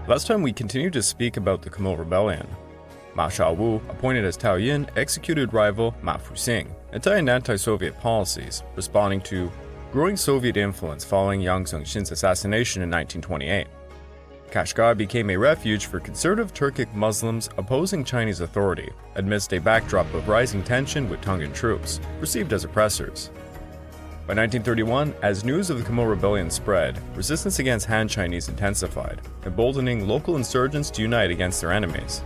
Last time we continued to speak about the Kumul Rebellion. Ma Xiaowu, appointed as Taoyin, executed rival Ma Fuxing and tightened anti-Soviet policies, responding to growing Soviet influence following Yang Zhengxin's assassination in 1928. Kashgar became a refuge for conservative Turkic Muslims opposing Chinese authority amidst a backdrop of rising tension with Tongan troops, perceived as oppressors. By 1931, as news of the Kumul Rebellion spread, resistance against Han Chinese intensified, emboldening local insurgents to unite against their enemies.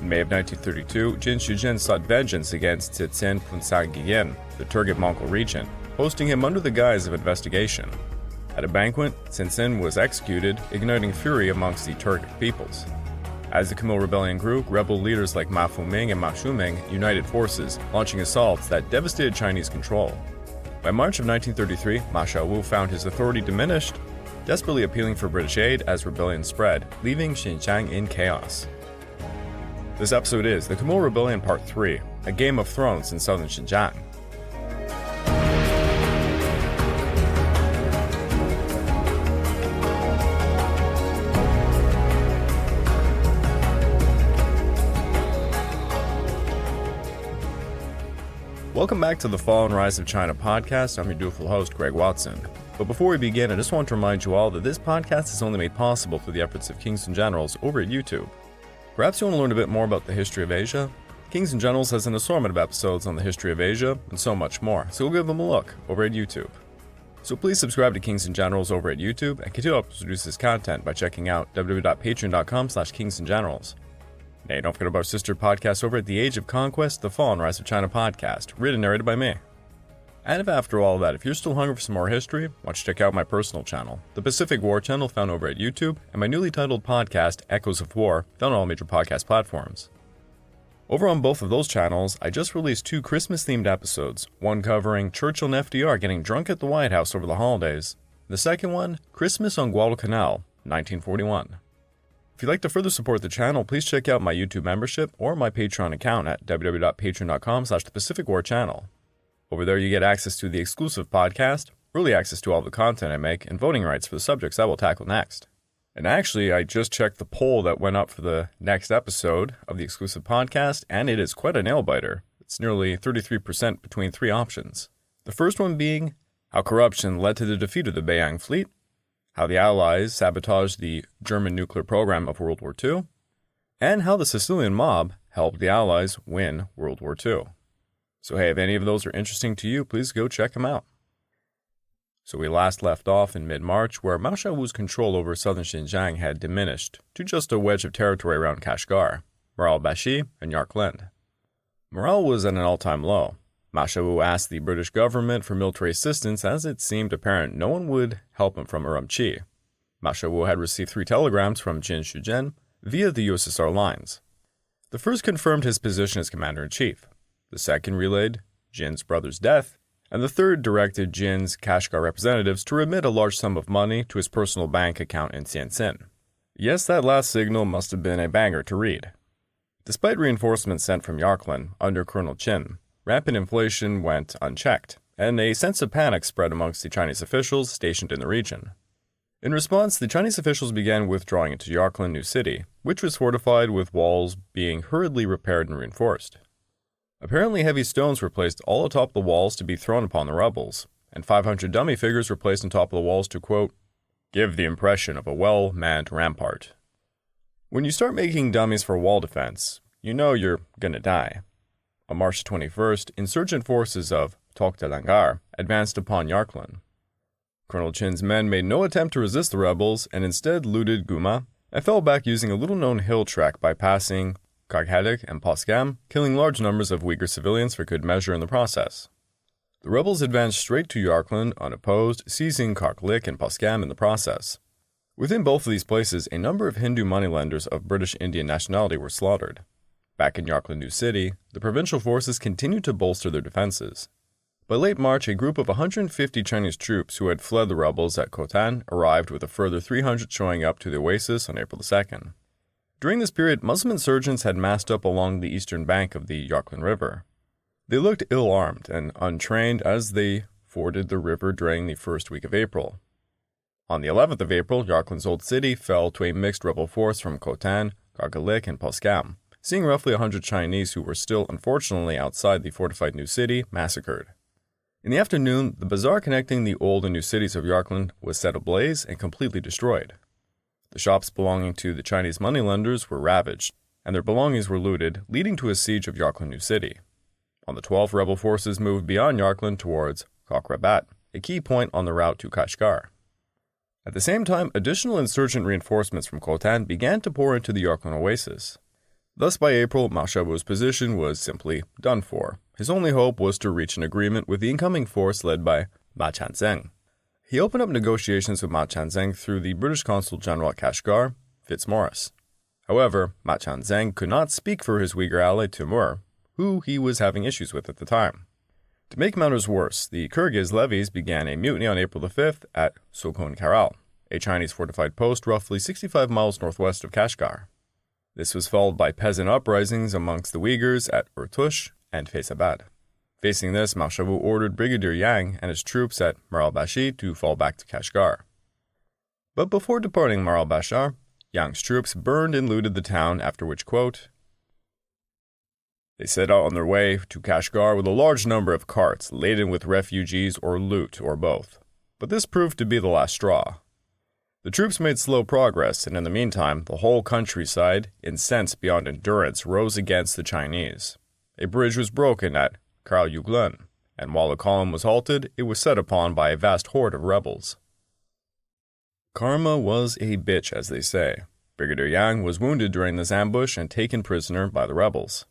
In May of 1932, Jin Shuzhen sought vengeance against Tsitsin Punsagyen, the Turkic Mongol regent, posting him under the guise of investigation. At a banquet, Tsitsin was executed, igniting fury amongst the Turkic peoples. As the Kumul Rebellion grew, rebel leaders like Ma Fuming and Ma Shuming united forces, launching assaults that devastated Chinese control. By March of 1933, Ma Xiaowu found his authority diminished, desperately appealing for British aid as rebellion spread, leaving Xinjiang in chaos. This episode is the Kumul Rebellion Part 3, a Game of Thrones in Southern Xinjiang. Welcome back to the Fall and Rise of China podcast. I'm your dutiful host, Greg Watson. But before we begin, I just want to remind you all that this podcast is only made possible through the efforts of Kings and Generals over at YouTube. Perhaps you want to learn a bit more about the history of Asia? Kings and Generals has an assortment of episodes on the history of Asia and so much more, so we'll give them a look over at YouTube. So please subscribe to Kings and Generals over at YouTube and continue to produce this content by checking out www.patreon.com/kingsandgenerals. Hey, don't forget about our sister podcast over at The Age of Conquest, the Fall and Rise of China podcast, written and narrated by me. And if after all that, if you're still hungry for some more history, why don't you check out my personal channel, the Pacific War channel found over at YouTube, and my newly titled podcast, Echoes of War, found on all major podcast platforms. Over on both of those channels, I just released 2 Christmas-themed episodes, one covering Churchill and FDR getting drunk at the White House over the holidays, the second one, Christmas on Guadalcanal, 1941. If you'd like to further support the channel, please check out my YouTube membership or my Patreon account at www.patreon.com/thepacificwarchannel. Over there you get access to the exclusive podcast, early access to all the content I make, and voting rights for the subjects I will tackle next. And actually, I just checked the poll that went up for the next episode of the exclusive podcast, and it is quite a nail-biter. It's nearly 33% between 3 options. The first one being how corruption led to the defeat of the Beiyang fleet, how the Allies sabotaged the German nuclear program of World War II, and how the Sicilian mob helped the Allies win World War II. So hey, if any of those are interesting to you, please go check them out. So we last left off in mid-March, where Ma Xiaowu's control over southern Xinjiang had diminished to just a wedge of territory around Kashgar, Maralbashi, and Yarkland. Morale was at an all-time low. Ma Xiaowu asked the British government for military assistance as it seemed apparent no one would help him from Urumqi. Ma Xiaowu had received 3 telegrams from Jin Shuzhen via the USSR lines. The first confirmed his position as commander-in-chief, the second relayed Jin's brother's death, and the third directed Jin's Kashgar representatives to remit a large sum of money to his personal bank account in Tientsin. Yes, that last signal must have been a banger to read. Despite reinforcements sent from Yarkland under Colonel Qin, rapid inflation went unchecked, and a sense of panic spread amongst the Chinese officials stationed in the region. In response, the Chinese officials began withdrawing into Yarkland New City, which was fortified with walls being hurriedly repaired and reinforced. Apparently heavy stones were placed all atop the walls to be thrown upon the rebels, and 500 dummy figures were placed on top of the walls to, quote, give the impression of a well-manned rampart. When you start making dummies for wall defense, you know you're gonna die. On March 21st, insurgent forces of Toktalangar advanced upon Yarkland. Colonel Qin's men made no attempt to resist the rebels and instead looted Guma and fell back using a little-known hill track bypassing Karghadik and Posgam, killing large numbers of Uyghur civilians for good measure in the process. The rebels advanced straight to Yarkland unopposed, seizing Karglik and Posgam in the process. Within both of these places, a number of Hindu moneylenders of British Indian nationality were slaughtered. Back in Yarkland New City, the provincial forces continued to bolster their defenses. By late March, a group of 150 Chinese troops who had fled the rebels at Kotan arrived with a further 300 showing up to the Oasis on April 2nd. During this period, Muslim insurgents had massed up along the eastern bank of the Yarkland River. They looked ill-armed and untrained as they forded the river during the first week of April. On the 11th of April, Yarkland's old city fell to a mixed rebel force from Kotan, Goon Lake, and Poskam, seeing roughly 100 Chinese who were still unfortunately outside the fortified new city massacred. In the afternoon, the bazaar connecting the old and new cities of Yarkland was set ablaze and completely destroyed. The shops belonging to the Chinese moneylenders were ravaged, and their belongings were looted, leading to a siege of Yarkland New City. On the 12th, rebel forces moved beyond Yarkland towards Kokrebat, a key point on the route to Kashgar. At the same time, additional insurgent reinforcements from Kotan began to pour into the Yarkland Oasis. Thus, by April, Ma Xiaobu's position was simply done for. His only hope was to reach an agreement with the incoming force led by Ma Chanzeng. He opened up negotiations with Ma Chanzeng through the British Consul General at Kashgar, Fitzmaurice. However, Ma Chanzeng could not speak for his Uyghur ally Tumur, who he was having issues with at the time. To make matters worse, the Kyrgyz levies began a mutiny on April the 5th at Sokon Karal, a Chinese fortified post roughly 65 miles northwest of Kashgar. This was followed by peasant uprisings amongst the Uyghurs at Urtush and Faizabad. Facing this, Ma Xiaobu ordered Brigadier Yang and his troops at Maralbashi to fall back to Kashgar. But before departing Maralbashar, Yang's troops burned and looted the town, after which, quote, they set out on their way to Kashgar with a large number of carts laden with refugees or loot, or both. But this proved to be the last straw. The troops made slow progress, and in the meantime, the whole countryside, incensed beyond endurance, rose against the Chinese. A bridge was broken at Karal-Yuglun, and while the column was halted, it was set upon by a vast horde of rebels. Karma was a bitch, as they say. Brigadier Yang was wounded during this ambush and taken prisoner by the rebels.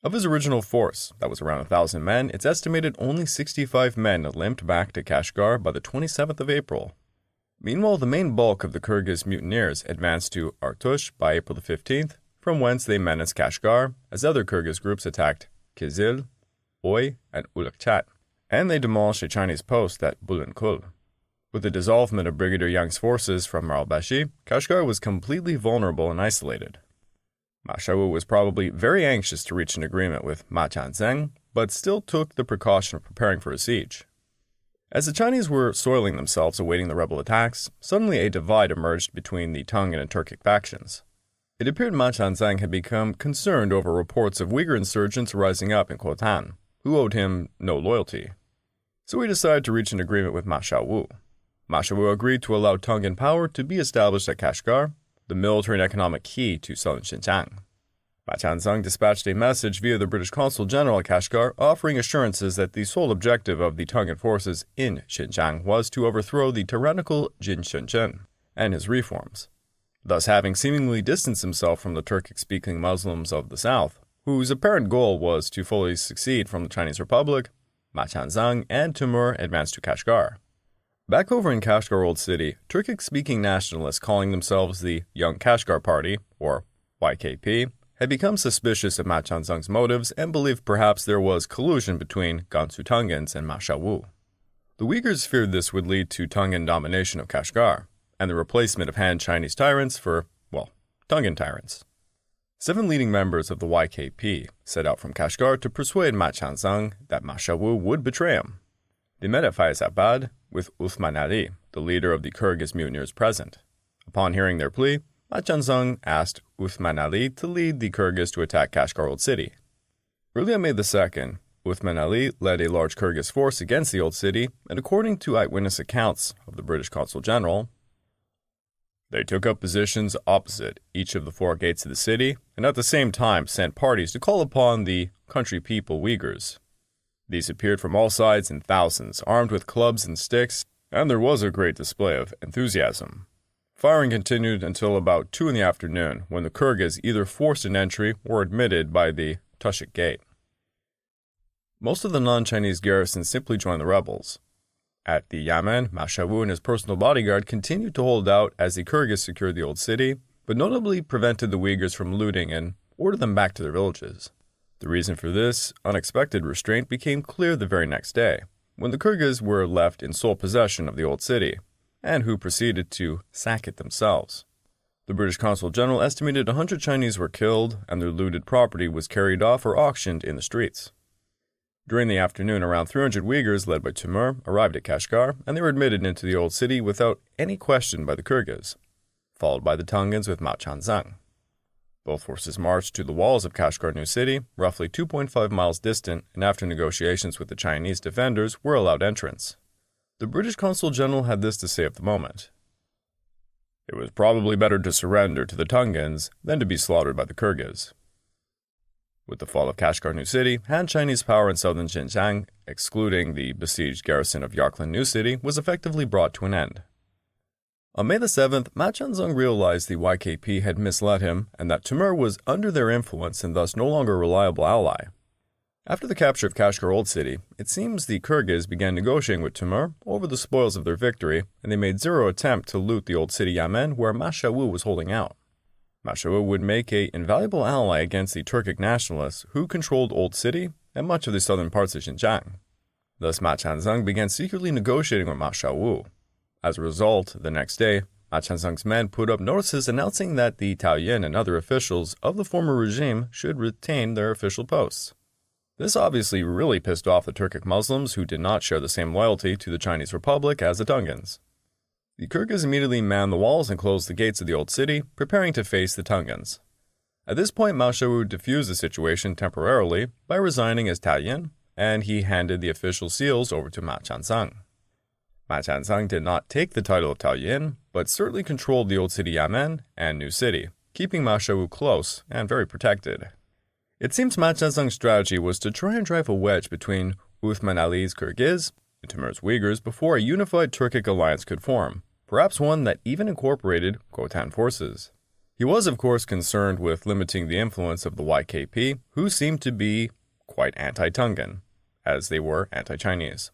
Of his original force, that was around 1,000 men, it's estimated only 65 men limped back to Kashgar by the 27th of April. Meanwhile, the main bulk of the Kyrgyz mutineers advanced to Artush by April the 15th, from whence they menaced Kashgar, as other Kyrgyz groups attacked Kizil, Oy, and Ulukchat, and they demolished a Chinese post at Bulankul. With the dissolvement of Brigadier Yang's forces from Maralbashi, Kashgar was completely vulnerable and isolated. Ma Xiaobu was probably very anxious to reach an agreement with Ma Chanzeng, but still took the precaution of preparing for a siege. As the Chinese were soiling themselves awaiting the rebel attacks, suddenly a divide emerged between the Tongan and Turkic factions. It appeared Ma Chanzeng had become concerned over reports of Uyghur insurgents rising up in Kotan, who owed him no loyalty. So he decided to reach an agreement with Ma Xiaobu. Ma Xiaobu agreed to allow Tongan power to be established at Kashgar, the military and economic key to Southern Xinjiang. Ma Chanzeng dispatched a message via the British Consul General at Kashgar offering assurances that the sole objective of the Tongan forces in Xinjiang was to overthrow the tyrannical Jin Shenzhen and his reforms, thus having seemingly distanced himself from the Turkic-speaking Muslims of the south, whose apparent goal was to fully succeed from the Chinese Republic. Ma Chanzeng and Tumur advanced to Kashgar. Back over in Kashgar Old City, Turkic-speaking nationalists calling themselves the Young Kashgar Party, or YKP, had become suspicious of Ma Chanzeng's motives and believed perhaps there was collusion between Gansu Tongans and Ma Xiaobu. The Uyghurs feared this would lead to Tongan domination of Kashgar, and the replacement of Han Chinese tyrants for, Tongan tyrants. 7 leading members of the YKP set out from Kashgar to persuade Ma Chanzeng that Ma Xiaobu would betray him. They met at Faizabad with Uthman Ali, the leader of the Kyrgyz mutineers present. Upon hearing their plea, Ma Chanzeng asked Uthman Ali to lead the Kyrgyz to attack Kashgar Old City. Early on May 2nd, Uthman Ali led a large Kyrgyz force against the Old City, and according to eyewitness accounts of the British Consul General, they took up positions opposite each of the 4 gates of the city, and at the same time sent parties to call upon the country people Uyghurs. These appeared from all sides in thousands, armed with clubs and sticks, and there was a great display of enthusiasm. Firing continued until about 2 in the afternoon, when the Kyrgyz either forced an entry or admitted by the Turkic Gate. Most of the non-Chinese garrison simply joined the rebels. At the Yamen, Ma Xiaobu and his personal bodyguard continued to hold out as the Kyrgyz secured the old city, but notably prevented the Uyghurs from looting and ordered them back to their villages. The reason for this unexpected restraint became clear the very next day, when the Kyrgyz were left in sole possession of the old city, and who proceeded to sack it themselves. The British Consul General estimated 100 Chinese were killed, and their looted property was carried off or auctioned in the streets. During the afternoon, around 300 Uyghurs led by Tumur arrived at Kashgar, and they were admitted into the old city without any question by the Kyrgyz, followed by the Tongans with Ma Chanzang. Both forces marched to the walls of Kashgar New City, roughly 2.5 miles distant, and after negotiations with the Chinese defenders were allowed entrance. The British Consul General had this to say of the moment: "It was probably better to surrender to the Tongans than to be slaughtered by the Kyrgyz." With the fall of Kashgar New City, Han Chinese power in Southern Xinjiang, excluding the besieged garrison of Yarklan New City, was effectively brought to an end. On May the 7th, Ma Chanzang realized the YKP had misled him and that Tumur was under their influence and thus no longer a reliable ally. After the capture of Kashgar Old City, it seems the Kyrgyz began negotiating with Tumur over the spoils of their victory, and they made zero attempt to loot the old city Yamen where Ma Shawu was holding out. Ma Shawu would make an invaluable ally against the Turkic nationalists who controlled Old City and much of the southern parts of Xinjiang. Thus Ma Chanzang began secretly negotiating with Ma Shawu. As a result, the next day, Ma Chanzang's men put up notices announcing that the Taoyin and other officials of the former regime should retain their official posts. This obviously really pissed off the Turkic Muslims who did not share the same loyalty to the Chinese Republic as the Tongans. The Kyrgyz immediately manned the walls and closed the gates of the old city, preparing to face the Tongans. At this point, Ma Shawu diffused the situation temporarily by resigning as Taoyin, and he handed the official seals over to Ma Chanzang. Ma Chanzang did not take the title of Taoyin, but certainly controlled the old city Yamen and New City, keeping Ma Shawu close and very protected. It seems Ma Chanzang's strategy was to try and drive a wedge between Uthman Ali's Kyrgyz and Timur's Uyghurs before a unified Turkic alliance could form, perhaps one that even incorporated Kotan forces. He was, of course, concerned with limiting the influence of the YKP, who seemed to be quite anti-Tongan, as they were anti-Chinese.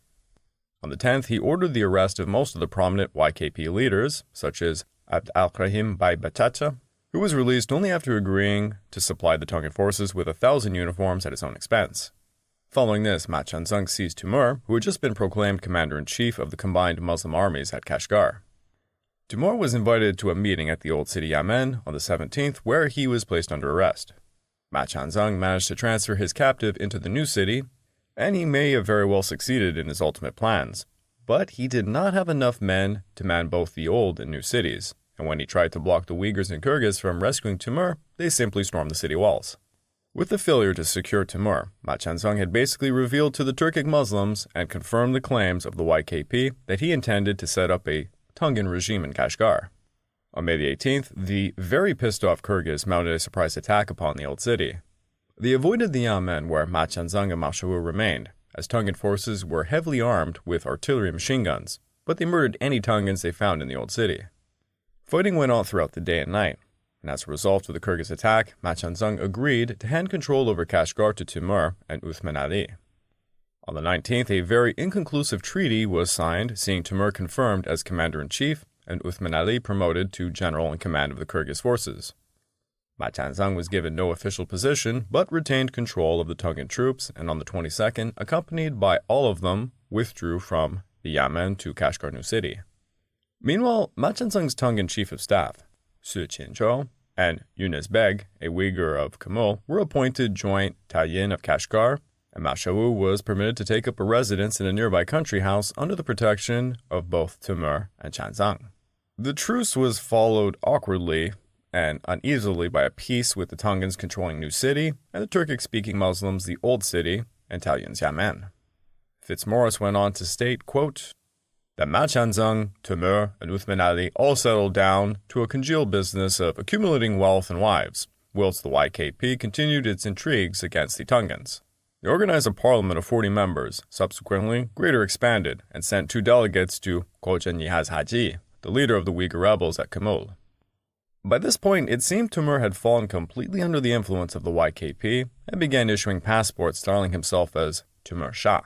On the 10th, he ordered the arrest of most of the prominent YKP leaders, such as Abd al-Rahim Bai Bachata, who was released only after agreeing to supply the Tongan forces with 1,000 uniforms at his own expense. Following this, Ma Chanzang seized Tumur, who had just been proclaimed commander-in-chief of the combined Muslim armies at Kashgar. Tumur was invited to a meeting at the old city Yamen on the 17th, where he was placed under arrest. Ma Chanzang managed to transfer his captive into the new city, and he may have very well succeeded in his ultimate plans, but he did not have enough men to man both the old and new cities, and when he tried to block the Uyghurs and Kyrgyz from rescuing Tumur, they simply stormed the city walls. With the failure to secure Tumur, Ma Chanzang had basically revealed to the Turkic Muslims and confirmed the claims of the YKP that he intended to set up a Tongan regime in Kashgar. On May the 18th, the very pissed-off Kyrgyz mounted a surprise attack upon the old city. They avoided the Yamen where Ma Chanzang and Ma Shawu remained, as Tongan forces were heavily armed with artillery and machine guns, but they murdered any Tongans they found in the old city. Fighting went on throughout the day and night, and as a result of the Kyrgyz attack, Ma Chanzang agreed to hand control over Kashgar to Tumur and Uthman Ali. On the 19th, a very inconclusive treaty was signed, seeing Tumur confirmed as commander-in-chief and Uthman Ali promoted to general in command of the Kyrgyz forces. Ma Chanzang was given no official position, but retained control of the Tongan troops, and on the 22nd, accompanied by all of them, withdrew from the Yamen to Kashgar New City. Meanwhile, Ma Chanzang's Tongan chief of staff, Su Qinzhou, and Yunus Beg, a Uyghur of Kumul, were appointed joint Taoyin of Kashgar, and Ma Shawu was permitted to take up a residence in a nearby country house under the protection of both Tumur and Chanzang. The truce was followed awkwardly and uneasily by a peace with the Tongans controlling New City and the Turkic-speaking Muslims the Old City and Taoyin's Yamen. Fitzmaurice went on to state, quote, that Ma Chanzang, Tumur, and Uthman Ali all settled down to a congealed business of accumulating wealth and wives, whilst the YKP continued its intrigues against the Tongans. They organized a parliament of 40 members. Subsequently, Greater expanded and sent 2 delegates to Khoja Nihaz Haji, the leader of the Uyghur rebels at Kumul. By this point, it seemed Tumur had fallen completely under the influence of the YKP and began issuing passports styling himself as Tumur Shah.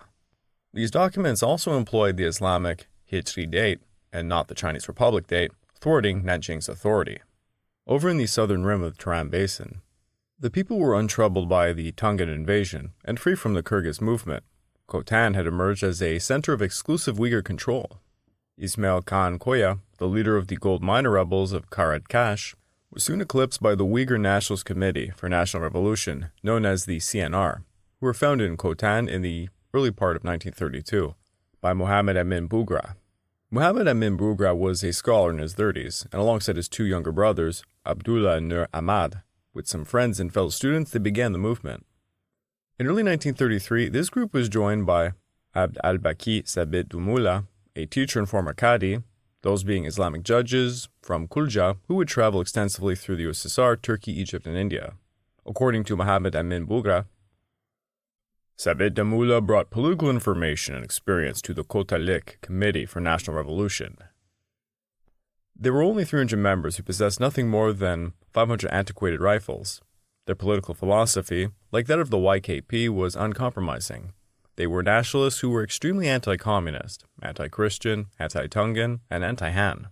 These documents also employed the Islamic Hijri date and not the Chinese Republic date, thwarting Nanjing's authority. Over in the southern rim of the Tarim Basin, the people were untroubled by the Tongan invasion and free from the Kyrgyz movement. Kotan had emerged as a center of exclusive Uyghur control. Ismail Khan Koya, the leader of the gold miner rebels of Karad-Kash, was soon eclipsed by the Uyghur Nationalist Committee for National Revolution, known as the CNR, who were founded in Kotan in the early part of 1932 by Muhammad Amin Bugra. Muhammad Amin Bugra was a scholar in his 30s, and alongside his two younger brothers, Abdullah and Nur Ahmad, with some friends and fellow students, they began the movement. In early 1933, this group was joined by Abd al-Baki Sabit Dumula, a teacher and former Qadi, those being Islamic judges from Kulja who would travel extensively through the USSR, Turkey, Egypt, and India. According to Muhammad Amin Bugra, Sabit Dumula brought political information and experience to the Goon Lake Committee for National Revolution. There were only 300 members who possessed nothing more than 500 antiquated rifles. Their political philosophy, like that of the YKP, was uncompromising. They were nationalists who were extremely anti-communist, anti-Christian, anti-Tongan, and anti-Han.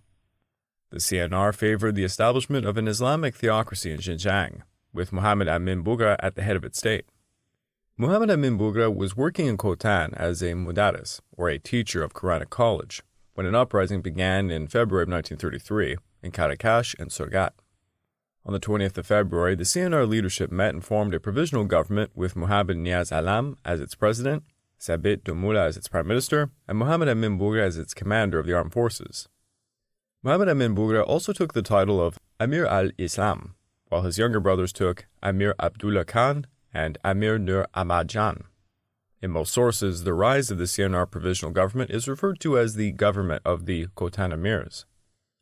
The CNR favored the establishment of an Islamic theocracy in Xinjiang, with Muhammad Amin Bugra at the head of its state. Muhammad Amin Bugra was working in Kotan as a mudaris, or a teacher of Quranic college, when an uprising began in February of 1933 in Karakash and Surgat. On the 20th of February, the CNR leadership met and formed a provisional government with Muhammad Niaz Alam as its president, Sabit Dumula as its prime minister, and Muhammad Amin Bugra as its commander of the armed forces. Muhammad Amin Bugra also took the title of Amir al-Islam, while his younger brothers took Amir Badulla Khan and Amir Nur Ahmad Jan. In most sources, the rise of the CNR provisional government is referred to as the government of the Kotan Emirs.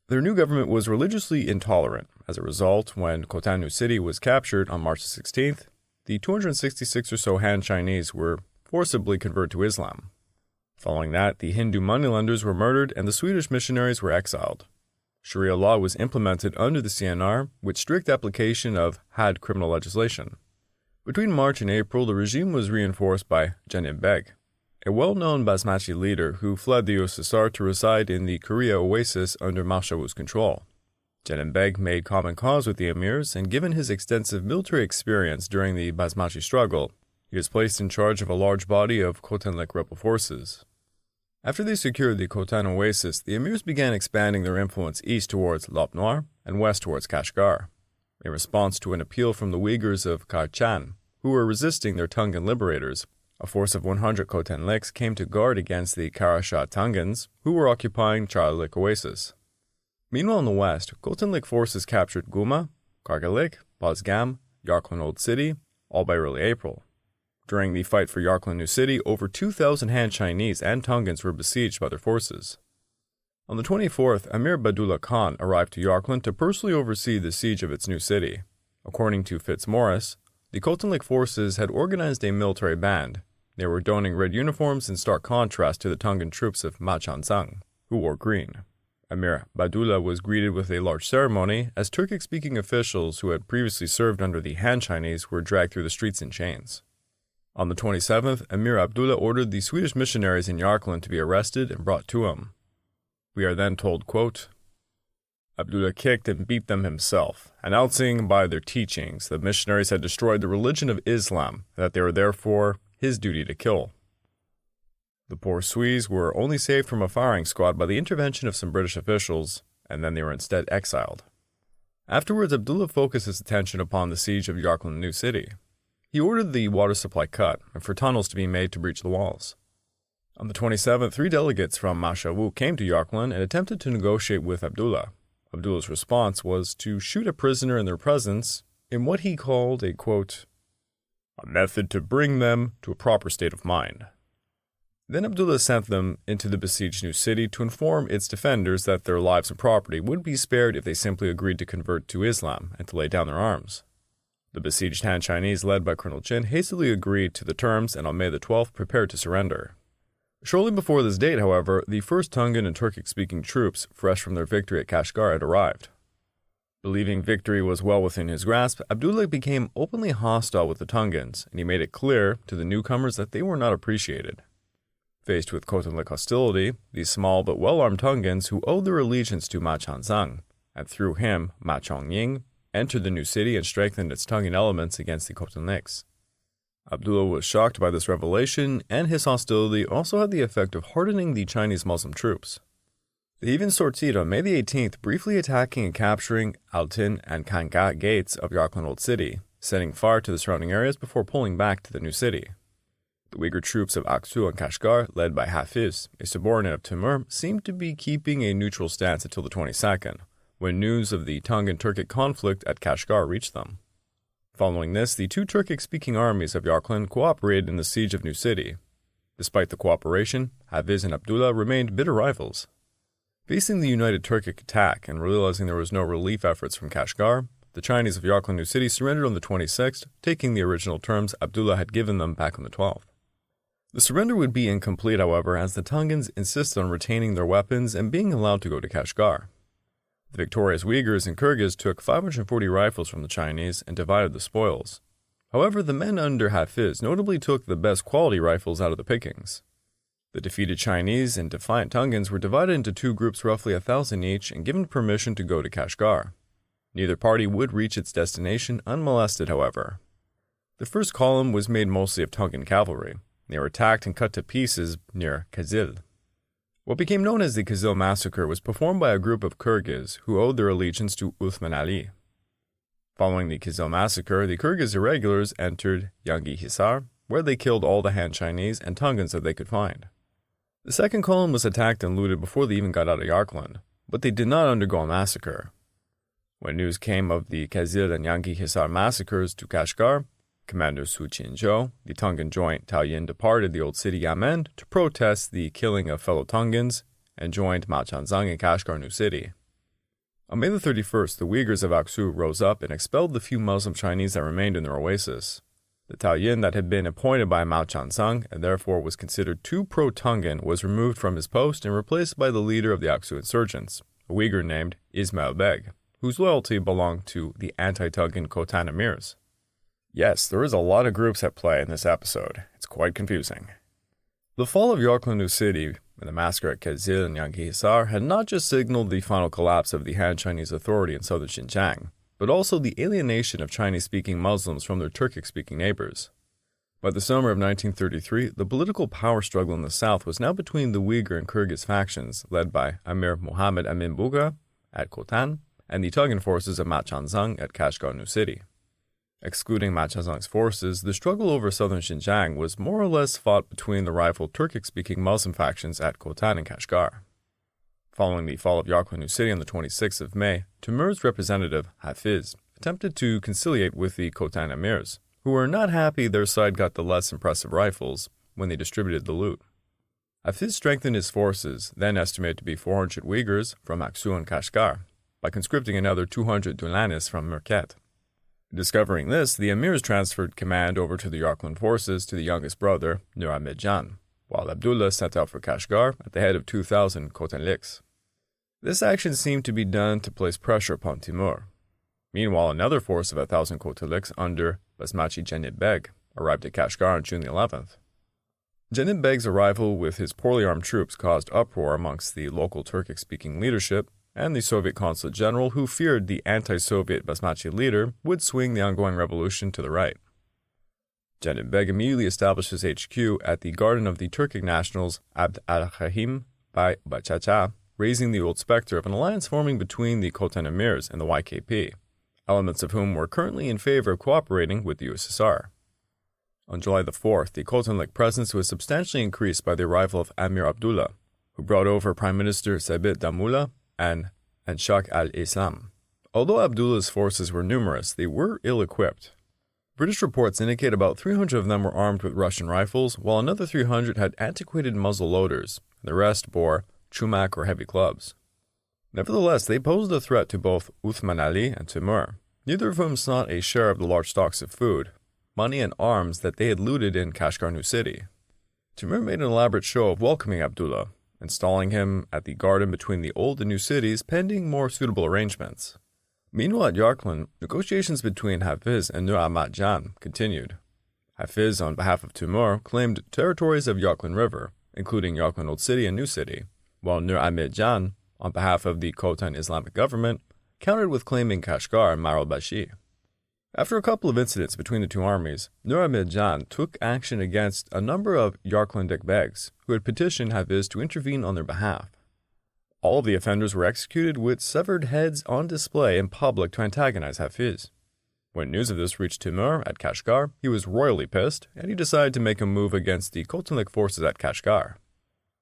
Their new government was religiously intolerant. As a result, when Kotan New City was captured on March 16th, the 266 or so Han Chinese were forcibly converted to Islam. Following that, the Hindu moneylenders were murdered and the Swedish missionaries were exiled. Sharia law was implemented under the CNR with strict application of Had criminal legislation. Between March and April, the regime was reinforced by Charik Beg, a well-known Basmachi leader who fled the USSR to reside in the Karasha Oasis under Mashavu's control. Charik Beg made common cause with the emirs, and given his extensive military experience during the Basmachi struggle, he was placed in charge of a large body of Kotan Lake rebel forces. After they secured the Kotan Oasis, the emirs began expanding their influence east towards Lop Noir and west towards Kashgar, in response to an appeal from the Wagers of Kotan, who were resisting their Tongan liberators. A force of 100 Kotan Lakes came to guard against the Karasha Tangins, who were occupying Charik Oasis. Meanwhile in the west, Kotan Lake forces captured Guma, Karga Lake, Bosgam, Yarkland Old City, all by early April. During the fight for Yarkland New City, over 2,000 Han Chinese and Tongans were besieged by their forces. On the 24th, Amir Badulla Khan arrived to Yarkland to personally oversee the siege of its new city. According to Fitzmaurice, the Kotan Lake forces had organized a military band. They were donning red uniforms in stark contrast to the Tongan troops of Ma Chanzang, who wore green. Amir Badulla was greeted with a large ceremony as Turkic-speaking officials who had previously served under the Han Chinese were dragged through the streets in chains. On the 27th, Amir Abdullah ordered the Swedish missionaries in Yarkland to be arrested and brought to him. We are then told, quote, Abdullah kicked and beat them himself, announcing by their teachings that missionaries had destroyed the religion of Islam, and that they were therefore his duty to kill. The poor Swedes were only saved from a firing squad by the intervention of some British officials, and then they were instead exiled. Afterwards, Abdullah focused his attention upon the siege of Yarkland New City. He ordered the water supply cut and for tunnels to be made to breach the walls. On the 27th, 3 delegates from Mashavu came to Yarkland and attempted to negotiate with Abdullah. Abdullah's response was to shoot a prisoner in their presence in what he called a, quote, a method to bring them to a proper state of mind. Then Abdullah sent them into the besieged new city to inform its defenders that their lives and property would be spared if they simply agreed to convert to Islam and to lay down their arms. The besieged Han Chinese, led by Colonel Chin, hastily agreed to the terms and on May the 12th prepared to surrender. Shortly before this date, however, the first Tongan and Turkic-speaking troops, fresh from their victory at Kashgar, had arrived. Believing victory was well within his grasp, Abdullah became openly hostile with the Tongans, and he made it clear to the newcomers that they were not appreciated. Faced with Kotan Lake hostility, these small but well-armed Tongans who owed their allegiance to Ma Chanzang, and through him Ma Chongying, entered the new city and strengthened its Tongan elements against the Kotan Lakes. Abdullah was shocked by this revelation, and his hostility also had the effect of hardening the Chinese Muslim troops. They even sortied on May the 18th, briefly attacking and capturing Altin and Kanga gates of Yarkland Old City, setting fire to the surrounding areas before pulling back to the new city. The Uyghur troops of Aksu and Kashgar, led by Haiz, a subordinate of Tumur, seemed to be keeping a neutral stance until the 22nd, when news of the Tongan-Turkic conflict at Kashgar reached them. Following this, the two Turkic-speaking armies of Yarkland cooperated in the siege of New City. Despite the cooperation, Haiz and Abdullah remained bitter rivals. Facing the united Turkic attack and realizing there was no relief efforts from Kashgar, the Chinese of Yarkland New City surrendered on the 26th, taking the original terms Abdullah had given them back on the 12th. The surrender would be incomplete, however, as the Tongans insisted on retaining their weapons and being allowed to go to Kashgar. The victorious Uyghurs and Kyrgyz took 540 rifles from the Chinese and divided the spoils. However, the men under Haiz notably took the best quality rifles out of the pickings. The defeated Chinese and defiant Tongans were divided into two groups roughly 1,000 each and given permission to go to Kashgar. Neither party would reach its destination unmolested, however. The first column was made mostly of Tongan cavalry. They were attacked and cut to pieces near Kazil. What became known as the Kazil massacre was performed by a group of Kyrgyz who owed their allegiance to Uthman Ali. Following the Kazil massacre, the Kyrgyz irregulars entered Yangi Hisar, where they killed all the Han Chinese and Tongans that they could find. The second column was attacked and looted before they even got out of Yarkland, but they did not undergo a massacre. When news came of the Kazil and Yangi Hisar massacres to Kashgar, Commander Su Qinzhou, the Tongan Joint Taoyin, departed the old city Yamen to protest the killing of fellow Tongans and joined Ma Chanzang in Kashgar New City. On May the 31st, the Uyghurs of Aksu rose up and expelled the few Muslim Chinese that remained in their oasis. The Taoyin that had been appointed by Mao Chanzang and therefore was considered too pro-Tongan was removed from his post and replaced by the leader of the Aksu insurgents, a Uyghur named Ismail Beg, whose loyalty belonged to the anti-Tongan Kotan emirs. Yes, there is a lot of groups at play in this episode. It's quite confusing. The fall of Yarkland New City and the massacre at Kazil and Yangi Hisar had not just signaled the final collapse of the Han Chinese authority in Southern Xinjiang, but also the alienation of Chinese-speaking Muslims from their Turkic-speaking neighbors. By the summer of 1933, the political power struggle in the south was now between the Uyghur and Kyrgyz factions led by Amir Muhammad Amin Buga at Kotan and the Tongan forces of Ma Chanzang at Kashgar New City. Excluding Ma Chanzang's forces, the struggle over southern Xinjiang was more or less fought between the rival Turkic-speaking Muslim factions at Kotan and Kashgar. Following the fall of Yarkland New City on the 26th of May, Tumur's representative, Haiz, attempted to conciliate with the Kotan emirs, who were not happy their side got the less impressive rifles when they distributed the loot. Haiz strengthened his forces, then estimated to be 400 Uyghurs from Aksu and Kashgar, by conscripting another 200 Dulanis from Merket. Discovering this, the emirs transferred command over to the Yarkland forces to the youngest brother, Amir Badulla Khan, while Abdullah set out for Kashgar at the head of 2,000 Kotanliks. This action seemed to be done to place pressure upon Timur. Meanwhile, another force of 1,000 Kotanliks under Basmachi Janib Beg arrived at Kashgar on June the 11th. Janib Beg's arrival with his poorly armed troops caused uproar amongst the local Turkic-speaking leadership and the Soviet consulate general, who feared the anti-Soviet Basmachi leader would swing the ongoing revolution to the right. Janib Beg immediately established his HQ at the garden of the Turkic nationals Abd al-Rahim by Bachacha, raising the old specter of an alliance forming between the Kotan emirs and the YKP, elements of whom were currently in favor of cooperating with the USSR. On July the 4th, the Kotanlik presence was substantially increased by the arrival of Amir Abdullah, who brought over Prime Minister Sabit Damula and Shah al-Islam. Although Abdullah's forces were numerous, they were ill-equipped. British reports indicate about 300 of them were armed with Russian rifles, while another 300 had antiquated muzzle loaders, and the rest bore chumak or heavy clubs. Nevertheless, they posed a threat to both Uthman Ali and Tumur, neither of whom sought a share of the large stocks of food, money, and arms that they had looted in Kashgar New City. Tumur made an elaborate show of welcoming Abdullah, installing him at the garden between the old and new cities pending more suitable arrangements. Meanwhile at Yarkland, negotiations between Haiz and Nur Njan continued. Haiz, on behalf of Tumur, claimed territories of Yarkland River, including Yarkland Old City and New City, while Nur Njan, on behalf of the Kotan Islamic government, countered with claiming Kashgar and Maralbashi. After a couple of incidents between the two armies, Nur Njan took action against a number of Yarklandic begs who had petitioned Haiz to intervene on their behalf. All of the offenders were executed with severed heads on display in public to antagonize Haiz. When news of this reached Tumur at Kashgar, he was royally pissed, and he decided to make a move against the Kotan forces at Kashgar.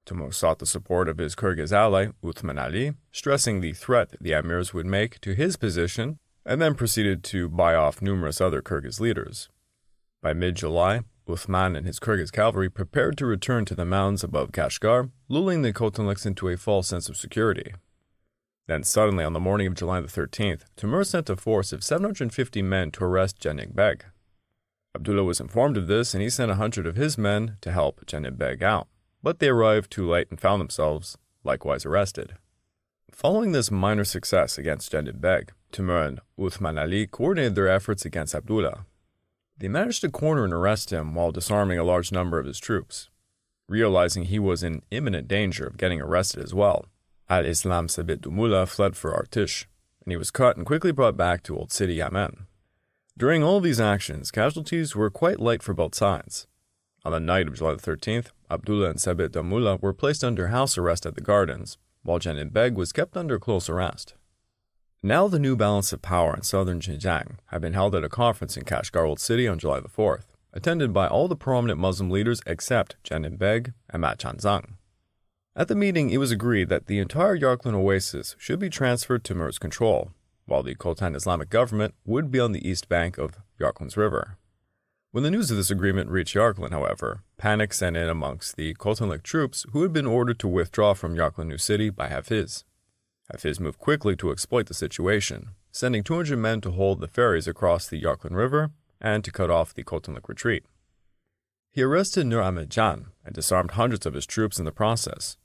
Tumur sought the support of his Kyrgyz ally, Uthman Ali, stressing the threat the emirs would make to his position, and then proceeded to buy off numerous other Kyrgyz leaders. By mid-July, Uthman and his Kyrgyz cavalry prepared to return to the mountains above Kashgar, lulling the Kotanliks into a false sense of security. Then suddenly, on the morning of July the 13th, Tumur sent a force of 750 men to arrest Janib Beg. Abdullah was informed of this, and he sent 100 of his men to help Janib Beg out, but they arrived too late and found themselves likewise arrested. Following this minor success against Janib Beg, Tumur and Uthman Ali coordinated their efforts against Abdullah. They managed to corner and arrest him while disarming a large number of his troops. Realizing he was in imminent danger of getting arrested as well, Al-Islam Sabit Dumullah fled for Artish, and he was caught and quickly brought back to Old City Yemen. During all of these actions, casualties were quite light for both sides. On the night of July the 13th, Abdullah and Sabit Dumullah were placed under house arrest at the gardens, while Janib Beg was kept under close arrest. Now the new balance of power in Southern Xinjiang had been held at a conference in Kashgar Old City on July the 4th, attended by all the prominent Muslim leaders except Janib Beg and Machanzang. At the meeting, it was agreed that the entire Yarklan Oasis should be transferred to Tumur's control, while the Kotan Islamic government would be on the east bank of Yarklan's river. When the news of this agreement reached Yarklan, however, panic set in amongst the Kotanlik troops who had been ordered to withdraw from Yarklan New City by Haiz. Haiz moved quickly to exploit the situation, sending 200 men to hold the ferries across the Yarklan River and to cut off the Kotanlik retreat. He arrested Amir Njan and disarmed hundreds of his troops in the process.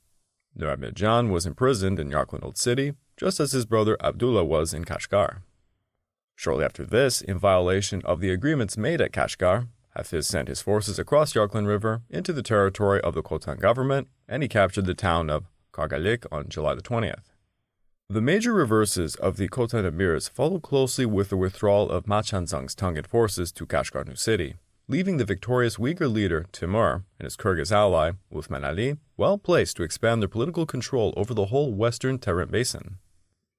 Amir Njan was imprisoned in Yarklan Old City, just as his brother Abdullah was in Kashgar. Shortly after this, in violation of the agreements made at Kashgar, Haiz sent his forces across Yarklan River into the territory of the Kotan government, and he captured the town of Goon on July the 20th. The major reverses of the Kotan emirs followed closely with the withdrawal of Machanzang's Tongan forces to Kashgar New City, leaving the victorious Uyghur leader Tumur and his Kyrgyz ally Uthman Ali well placed to expand their political control over the whole western Terent Basin.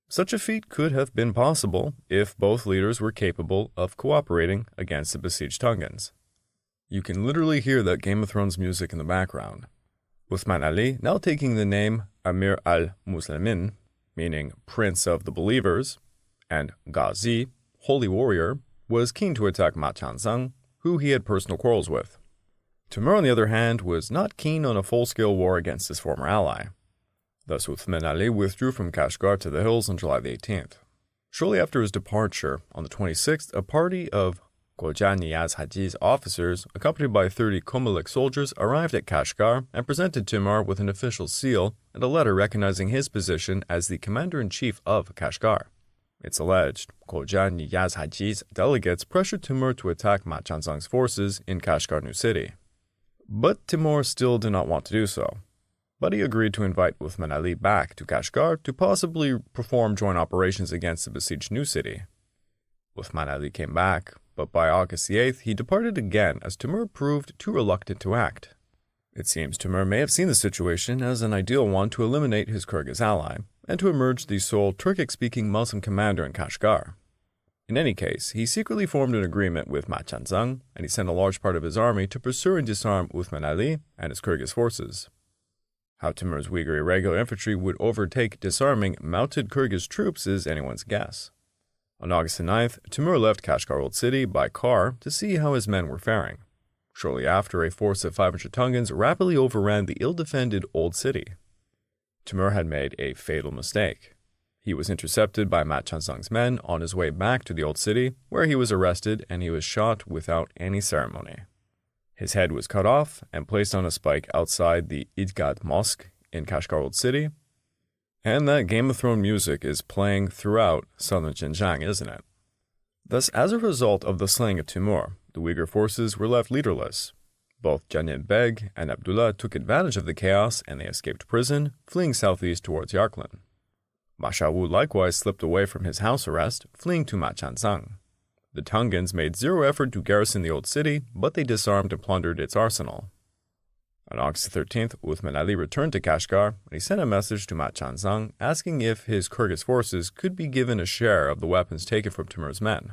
Such a feat could have been possible if both leaders were capable of cooperating against the besieged Tongans. You can literally hear that Game of Thrones music in the background. Uthman Ali, now taking the name Amir al-Muslimin, meaning Prince of the Believers, and Ghazi, Holy Warrior, was keen to attack Machanzang, who he had personal quarrels with. Tumur, on the other hand, was not keen on a full-scale war against his former ally. Thus, Uthman Ali withdrew from Kashgar to the hills on July the 18th. Shortly after his departure, on the 26th, a party of Khoja Niyaz Haji's officers, accompanied by 30 Kumul soldiers, arrived at Kashgar and presented Tumur with an official seal and a letter recognizing his position as the commander-in-chief of Kashgar. It's alleged Khoja Niyaz Haji's delegates pressured Tumur to attack Machanzang's forces in Kashgar New City. But Tumur still did not want to do so. But he agreed to invite Uthman Ali back to Kashgar to possibly perform joint operations against the besieged New City. Uthman Ali came back, but by August the 8th, he departed again as Tumur proved too reluctant to act. It seems Tumur may have seen the situation as an ideal one to eliminate his Kyrgyz ally, and to emerge the sole Turkic-speaking Muslim commander in Kashgar. In any case, he secretly formed an agreement with Machanzang, and he sent a large part of his army to pursue and disarm Uthman Ali and his Kyrgyz forces. How Timur's Uyghur irregular infantry would overtake disarming mounted Kyrgyz troops is anyone's guess. On August 9th, Tumur left Kashgar Old City by car to see how his men were faring. Shortly after, a force of 500 Tongans rapidly overran the ill-defended Old City. Tumur had made a fatal mistake. He was intercepted by Machanzang's men on his way back to the Old City, where he was arrested and he was shot without any ceremony. His head was cut off and placed on a spike outside the Idgad Mosque in Kashgar Old City. And that Game of Thrones music is playing throughout Southern Xinjiang, isn't it? Thus, as a result of the slaying of Tumur, the Uyghur forces were left leaderless. Both Janib Beg and Abdullah took advantage of the chaos and they escaped prison, fleeing southeast towards Yarklan. Mashawu likewise slipped away from his house arrest, fleeing to Machanzang. The Tongans made zero effort to garrison the old city, but they disarmed and plundered its arsenal. On August 13th, Uthman Ali returned to Kashgar, and he sent a message to Machanzang asking if his Kyrgyz forces could be given a share of the weapons taken from Timur's men.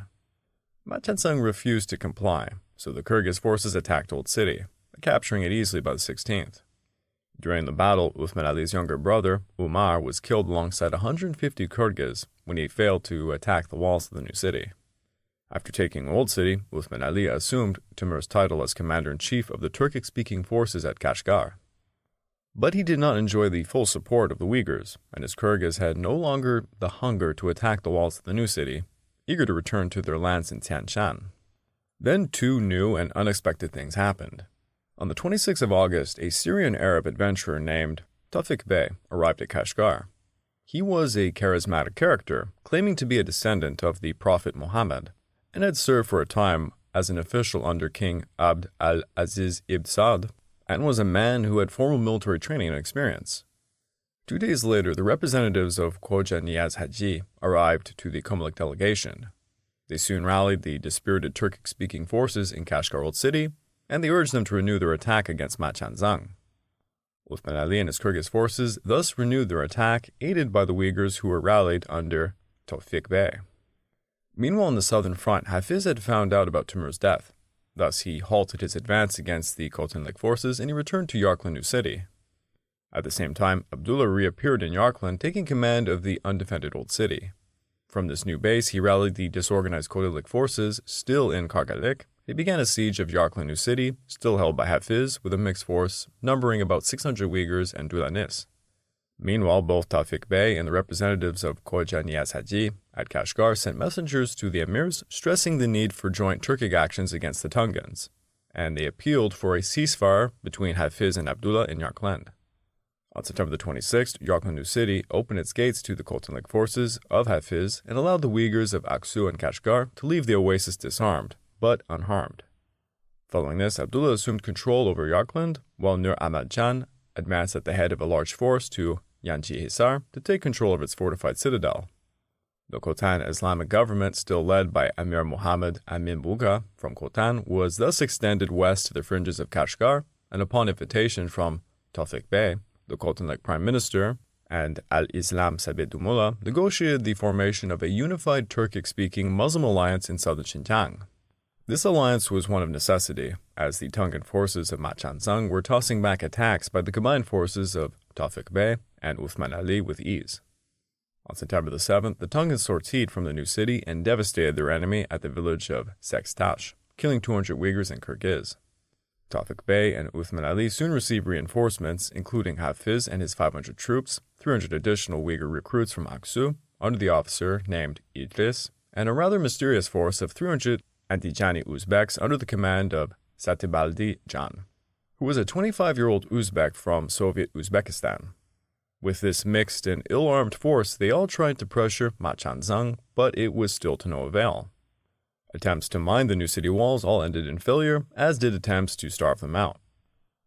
Machanzang refused to comply, so the Kyrgyz forces attacked Old City, capturing it easily by the 16th. During the battle, Uthman Ali's younger brother, Umar, was killed alongside 150 Kyrgyz when he failed to attack the walls of the new city. After taking Old City, Uthman Ali assumed Timur's title as commander-in-chief of the Turkic-speaking forces at Kashgar. But he did not enjoy the full support of the Uyghurs, and his Kyrgyz had no longer the hunger to attack the walls of the new city, eager to return to their lands in Tian Shan. Then two new and unexpected things happened. On the 26th of August, a Syrian Arab adventurer named Tufik Bay arrived at Kashgar. He was a charismatic character, claiming to be a descendant of the Prophet Muhammad, and had served for a time as an official under King Abd al-Aziz ibn Saud, and was a man who had formal military training and experience. 2 days later, the representatives of Khoja Niyaz Haji arrived to the Kumul delegation. They soon rallied the dispirited Turkic-speaking forces in Kashgar Old City, and they urged them to renew their attack against Machanzang. Uthman Ali and his Kyrgyz forces thus renewed their attack, aided by the Uyghurs who were rallied under Tufik Bay. Meanwhile, on the southern front, Haiz had found out about Timur's death. Thus, he halted his advance against the Goon Lake forces and he returned to Yarkland New City. At the same time, Abdullah reappeared in Yarkland, taking command of the undefended Old City. From this new base, he rallied the disorganized Goon Lake forces still in Kargalik. He began a siege of Yarkland New City, still held by Haiz, with a mixed force numbering about 600 Uyghurs and Dulanis. Meanwhile, both Tufik Bay and the representatives of Khoja Niyaz Haji at Kashgar sent messengers to the emirs stressing the need for joint Turkic actions against the Tongans, and they appealed for a ceasefire between Haiz and Abdullah in Yarkland. On September the 26th, Yarkland New City opened its gates to the Goon Lake forces of Haiz and allowed the Uyghurs of Aksu and Kashgar to leave the oasis disarmed, but unharmed. Following this, Abdullah assumed control over Yarkland, while Nur Ahmad Khan advanced at the head of a large force to Yanji Hisar to take control of its fortified citadel. The Kotan Islamic government, still led by Amir Muhammad Amin Buga from Kotan, was thus extended west to the fringes of Kashgar, and upon invitation from Tufik Bay, the Goon Lake Prime Minister, and Al-Islam Sabidumullah negotiated the formation of a unified Turkic-speaking Muslim alliance in Southern Xinjiang. This alliance was one of necessity, as the Tongan forces of Machanzang were tossing back attacks by the combined forces of Tufik Bay and Uthman Ali with ease. On September the 7th, the Tongans sortied from the new city and devastated their enemy at the village of Sekstash, killing 200 Uyghurs and Kyrgyz. Tufik Bay and Uthman Ali soon received reinforcements, including Haiz and his 500 troops, 300 additional Uyghur recruits from Aksu, under the officer named Idris, and a rather mysterious force of 300 Andijani Uzbeks under the command of Satibaldi Jan, who was a 25-year-old Uzbek from Soviet Uzbekistan. With this mixed and ill-armed force, they all tried to pressure Machanzang, but it was still to no avail. Attempts to mine the new city walls all ended in failure, as did attempts to starve them out.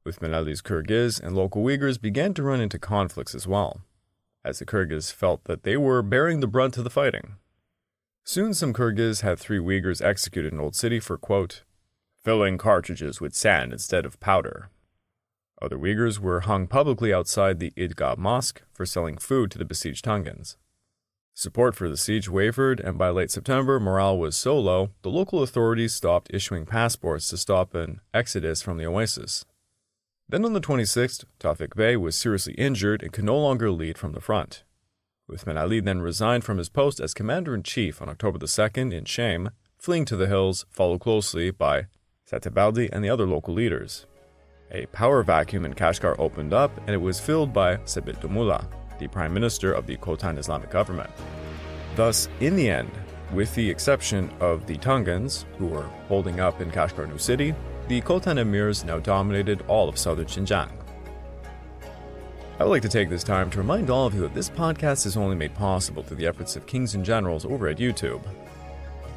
Uthman Ali's Kyrgyz and local Uyghurs began to run into conflicts as well, as the Kyrgyz felt that they were bearing the brunt of the fighting. Soon some Kyrgyz had 3 Uyghurs executed in Old City for, quote, filling cartridges with sand instead of powder. Other Uyghurs were hung publicly outside the Idgah Mosque for selling food to the besieged Tongans. Support for the siege wavered, and by late September, morale was so low, the local authorities stopped issuing passports to stop an exodus from the oasis. Then on the 26th, Tufik Bay was seriously injured and could no longer lead from the front. Uthman Ali then resigned from his post as commander-in-chief on October the 2nd in Shame, fleeing to the hills, followed closely by Satibaldi and the other local leaders. A power vacuum in Kashgar opened up, and it was filled by Sabidumullah, the prime minister of the Kotan Islamic government. Thus, in the end, with the exception of the Tongans, who were holding up in Kashgar New City, the Kotan emirs now dominated all of Southern Xinjiang. I would like to take this time to remind all of you that this podcast is only made possible through the efforts of Kings and Generals over at YouTube.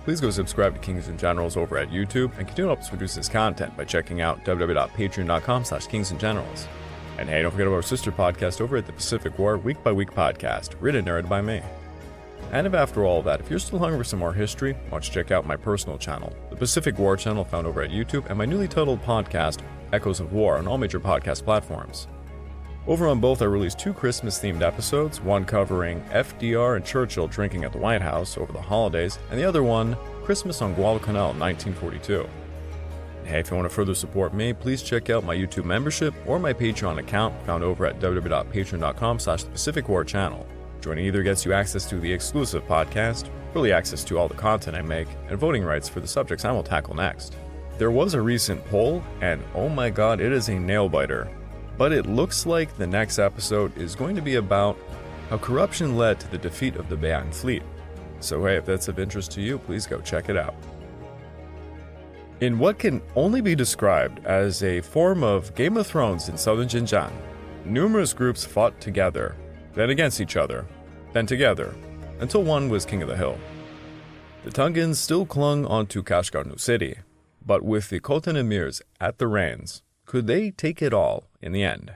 Please go subscribe to Kings and Generals over at YouTube and continue to help us produce this content by checking out www.patreon.com/kingsandgenerals. And hey, don't forget about our sister podcast over at the Pacific War Week by Week podcast, written and narrated by me. And if after all that, if you're still hungry for some more history, why don't you check out my personal channel, the Pacific War channel found over at YouTube, and my newly titled podcast, Echoes of War, on all major podcast platforms. Over on both, I released 2 Christmas-themed episodes, one covering FDR and Churchill drinking at the White House over the holidays, and the other one, Christmas on Guadalcanal in 1942. Hey, if you want to further support me, please check out my YouTube membership or my Patreon account found over at www.patreon.com/thepacificwarchannel. Joining either gets you access to the exclusive podcast, early access to all the content I make, and voting rights for the subjects I will tackle next. There was a recent poll, and oh my god, it is a nail-biter. But it looks like the next episode is going to be about how corruption led to the defeat of the Bayan fleet. So hey, if that's of interest to you, please go check it out. In what can only be described as a form of Game of Thrones in Southern Xinjiang, numerous groups fought together, then against each other, then together, until one was king of the hill. The Tongans still clung onto Kashgar new city, but with the Kotan emirs at the reins, could they take it all in the end?